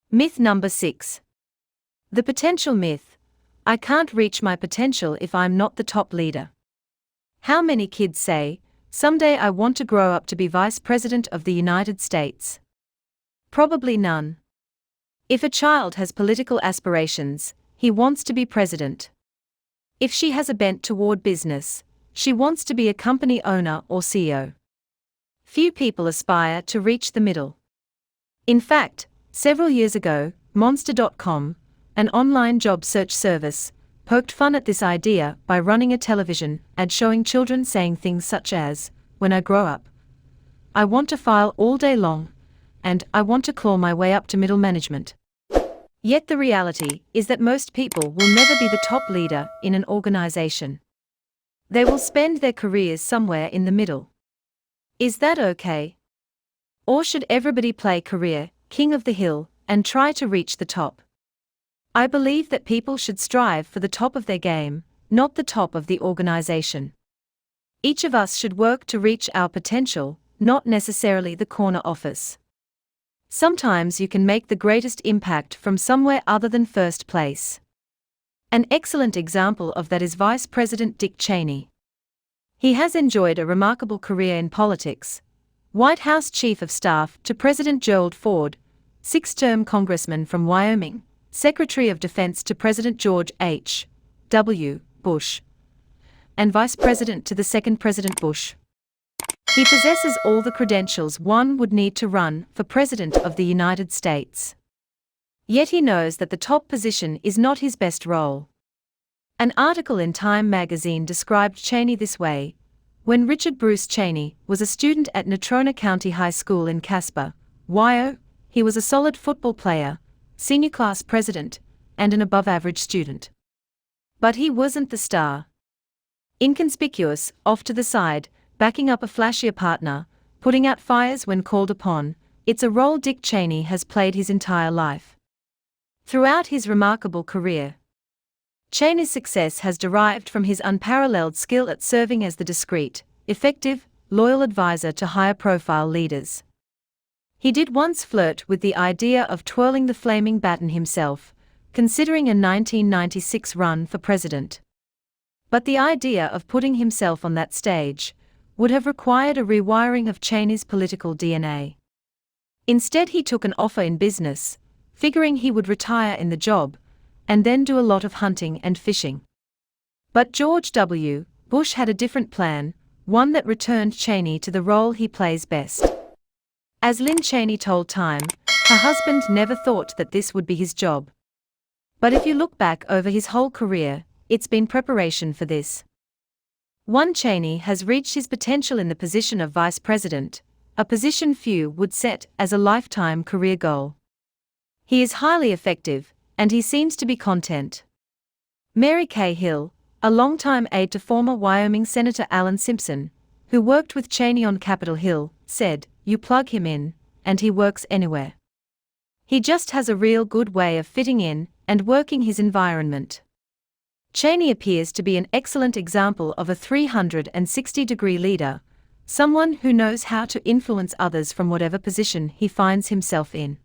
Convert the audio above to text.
Myth number 6. The potential myth. I can't reach my potential if I'm not the top leader. How many kids say, someday I want to grow up to be Vice President of the United States? Probably none. If a child has political aspirations, he wants to be president. If she has a bent toward business, she wants to be a company owner or CEO. Few people aspire to reach the middle. In fact, several years ago, Monster.com, an online job search service, poked fun at this idea by running a television ad showing children saying things such as, "When I grow up, I want to file all day long," and "I want to claw my way up to middle management." Yet the reality is that most people will never be the top leader in an organization. They will spend their careers somewhere in the middle. Is that okay? Or should everybody play career king of the hill and try to reach the top? I believe that people should strive for the top of their game, not the top of the organization. Each of us should work to reach our potential, not necessarily the corner office. Sometimes you can make the greatest impact from somewhere other than first place. An excellent example of that is Vice President Dick Cheney. He has enjoyed a remarkable career in politics. White House Chief of Staff to President Gerald Ford, 6-term congressman from Wyoming, Secretary of Defense to President George H.W. Bush, and Vice President to the second President Bush. He possesses all the credentials one would need to run for President of the United States. Yet he knows that the top position is not his best role. An article in Time magazine described Cheney this way: when Richard Bruce Cheney was a student at Natrona County High School in Casper, Wyoming, he was a solid football player, senior class president, and an above-average student. But he wasn't the star. Inconspicuous, off to the side, backing up a flashier partner, putting out fires when called upon, it's a role Dick Cheney has played his entire life. Throughout his remarkable career, Cheney's success has derived from his unparalleled skill at serving as the discreet, effective, loyal advisor to higher-profile leaders. He did once flirt with the idea of twirling the flaming baton himself, considering a 1996 run for president. But the idea of putting himself on that stage would have required a rewiring of Cheney's political DNA. Instead, he took an offer in business, figuring he would retire in the job, and then do a lot of hunting and fishing. But George W. Bush had a different plan, one that returned Cheney to the role he plays best. As Lynn Cheney told Time, her husband never thought that this would be his job. But if you look back over his whole career, it's been preparation for this. One Cheney has reached his potential in the position of vice president, a position few would set as a lifetime career goal. He is highly effective, and he seems to be content. Mary Kay Hill, a longtime aide to former Wyoming Senator Alan Simpson, who worked with Cheney on Capitol Hill, said, "You plug him in, and he works anywhere. He just has a real good way of fitting in and working his environment." Cheney appears to be an excellent example of a 360-degree leader, someone who knows how to influence others from whatever position he finds himself in.